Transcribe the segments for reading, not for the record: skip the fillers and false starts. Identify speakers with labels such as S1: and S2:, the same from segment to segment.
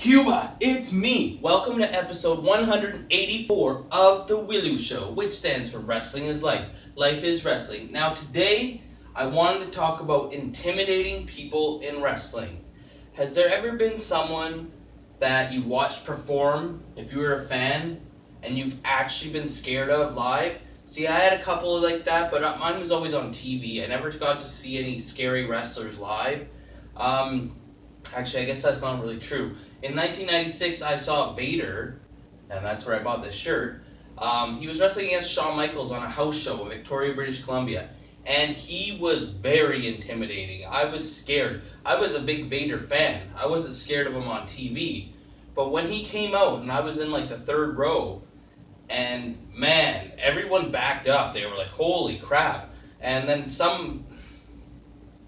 S1: Cuba, it's me. Welcome to episode 184 of The W.I.L.L.I.W Show, which stands for Wrestling is Life. Life is Wrestling. Now, today, I wanted to talk about intimidating people in wrestling. Has there ever been someone that you watched perform, if you were a fan, and you've actually been scared of live? See, I had a couple like that, but mine was always on TV. I never got to see any scary wrestlers live. Um, Actually, I guess that's not really true. In 1996, I saw Vader, and that's where I bought this shirt. He was wrestling against Shawn Michaels on a house show in Victoria, British Columbia, and he was very intimidating. I was scared. I was a big Vader fan. I wasn't scared of him on TV, but when he came out, and I was in like the third row, and man, everyone backed up. They were like, "Holy crap!" And then some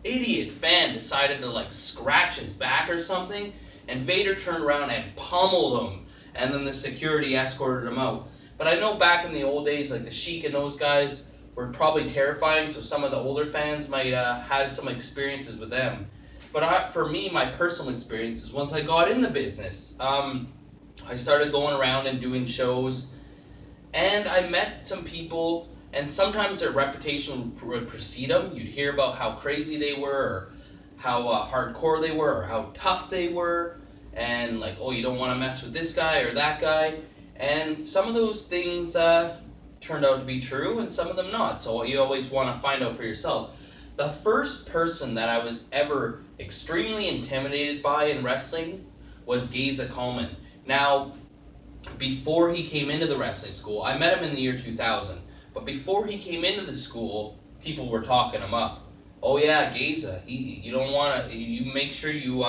S1: idiot fan decided to like scratch his back or something, and Vader turned around and pummeled him, and then the security escorted him out. But I know back in the old days, like the Sheik and those guys were probably terrifying, so some of the older fans might had some experiences with them. But for me, my personal experiences, once I got in the business, I started going around and doing shows, and I met some people, and sometimes their reputation would precede them. You'd hear about how crazy they were, or how hardcore they were, or how tough they were, and like, oh, you don't want to mess with this guy or that guy. And some of those things turned out to be true, and some of them not. So you always want to find out for yourself. The first person that I was ever extremely intimidated by in wrestling was Geza Coleman. Now, before he came into the wrestling school, I met him in the year 2000. But before he came into the school, people were talking him up. Oh yeah, Geza. You don't want to. You make sure you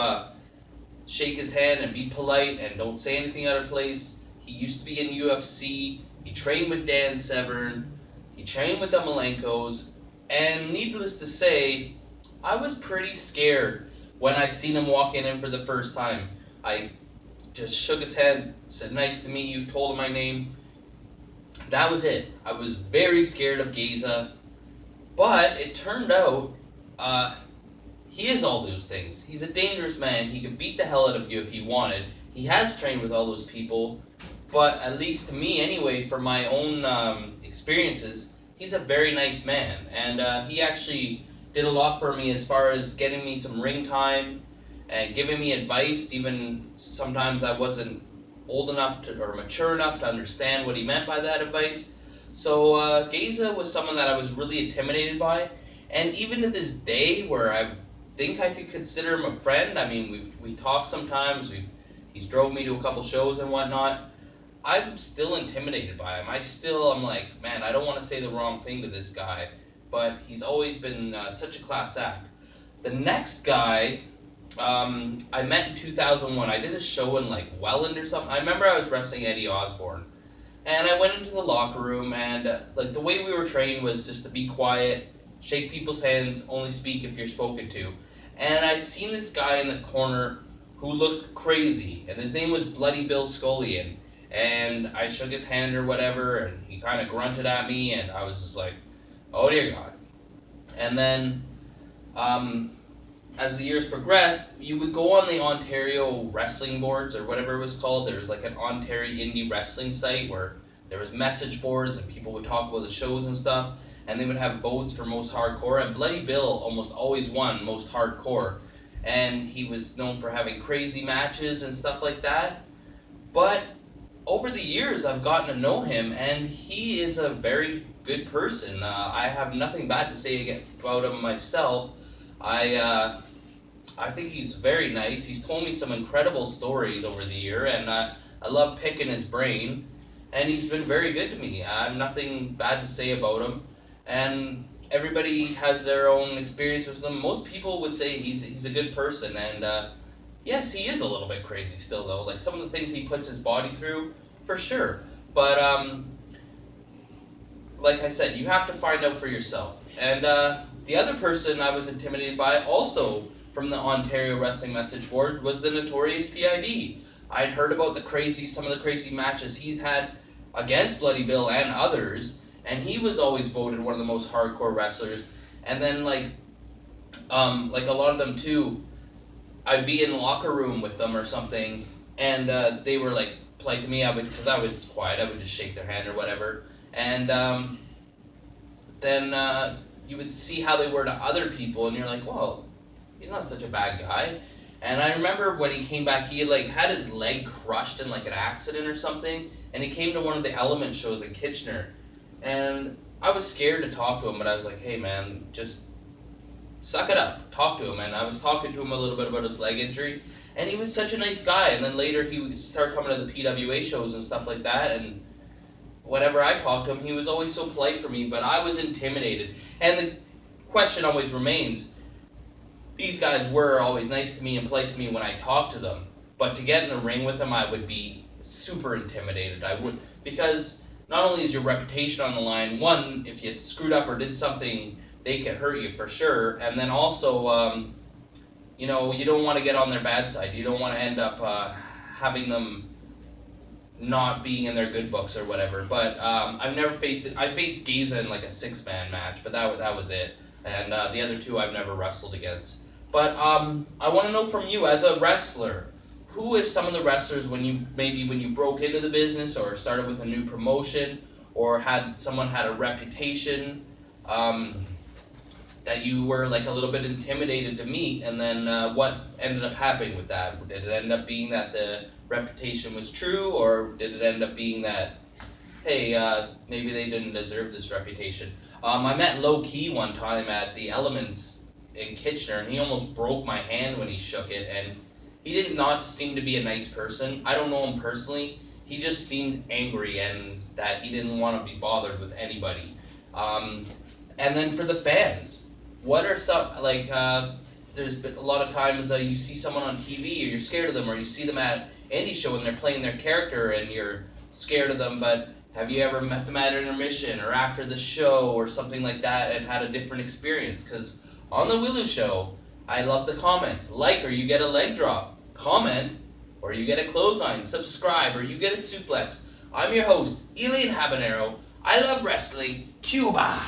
S1: shake his hand and be polite and don't say anything out of place. He used to be in UFC. He trained with Dan Severn. He trained with the Malenkos. And needless to say, I was pretty scared when I seen him walk in for the first time. I just shook his hand, said nice to meet you, told him my name. That was it. I was very scared of Geza, but it turned out he is all those things. He's a dangerous man. He could beat the hell out of you if he wanted. He has trained with all those people, but at least to me anyway, for my own experiences, he's a very nice man, and he actually did a lot for me as far as getting me some ring time and giving me advice. Even sometimes I wasn't old enough to, or mature enough to understand what he meant by that advice. So Geza was someone that I was really intimidated by, and even to this day, where I think I could consider him a friend. I mean, we talk sometimes. He's drove me to a couple shows and whatnot. I'm still intimidated by him. I'm like, man, I don't want to say the wrong thing to this guy, but he's always been such a class act. The next guy I met in 2001. I did a show in like Welland or something. I remember I was wrestling Eddie Osborne, and I went into the locker room, and like the way we were trained was just to be quiet, shake people's hands, only speak if you're spoken to. And I seen this guy in the corner who looked crazy, and his name was Bloody Bill Scullion. And I shook his hand or whatever, and he kind of grunted at me, and I was just like, oh dear God. And then as the years progressed, you would go on the Ontario wrestling boards, or whatever it was called. There was like an Ontario indie wrestling site where there was message boards and people would talk about the shows and stuff, and they would have votes for most hardcore, and Bloody Bill almost always won most hardcore, and he was known for having crazy matches and stuff like that. But over the years, I've gotten to know him, and he is a very good person. I have nothing bad to say about him myself. I think he's very nice. He's told me some incredible stories over the year, and I love picking his brain. And he's been very good to me. I have nothing bad to say about him. And everybody has their own experiences with him. Most people would say he's a good person, and yes, he is a little bit crazy still, though. Like some of the things he puts his body through, for sure. But like I said, you have to find out for yourself. And the other person I was intimidated by, also from the Ontario Wrestling Message Board, was the Notorious PID. I'd heard about some of the crazy matches he's had against Bloody Bill and others, and he was always voted one of the most hardcore wrestlers. And then like a lot of them too, I'd be in the locker room with them or something, and they were like polite to me. Because I was quiet, I would just shake their hand or whatever. And then you would see how they were to other people, and you're like, well, he's not such a bad guy. And I remember when he came back, he like had his leg crushed in like an accident or something, and he came to one of the Element shows in Kitchener, and I was scared to talk to him, but I was like, hey man, just suck it up, talk to him. And I was talking to him a little bit about his leg injury, and he was such a nice guy. And then later he would start coming to the PWA shows and stuff like that, and whenever I talked to him, he was always so polite for me, but I was intimidated. And the question always remains, these guys were always nice to me and polite to me when I talked to them, but to get in the ring with them, I would be super intimidated. I would, because not only is your reputation on the line, one, if you screwed up or did something, they could hurt you for sure, and then also, you know, you don't want to get on their bad side. You don't want to end up having them not being in their good books or whatever. But I've never faced it. I faced Giza in like a 6-man match, but that was it. And the other two I've never wrestled against. But I want to know from you as a wrestler, who is some of the wrestlers when you broke into the business or started with a new promotion or someone had a reputation that you were like a little bit intimidated to meet, and then what ended up happening with that? Did it end up being that the reputation was true, or did it end up being that, hey, maybe they didn't deserve this reputation? I met Low Key one time at the Elements in Kitchener, and he almost broke my hand when he shook it, and he did not seem to be a nice person. I don't know him personally. He just seemed angry and that he didn't want to be bothered with anybody. And then for the fans, what are some, like, there's been a lot of times you see someone on TV or you're scared of them, or you see them at indie show and they're playing their character and you're scared of them, but have you ever met them at intermission or after the show or something like that and had a different experience? Because on the W.I.L.L.I.W show, I love the comments. Like, or you get a leg drop. Comment, or you get a clothesline. Subscribe, or you get a suplex. I'm your host, Elian Habanero. I love wrestling. Cuba!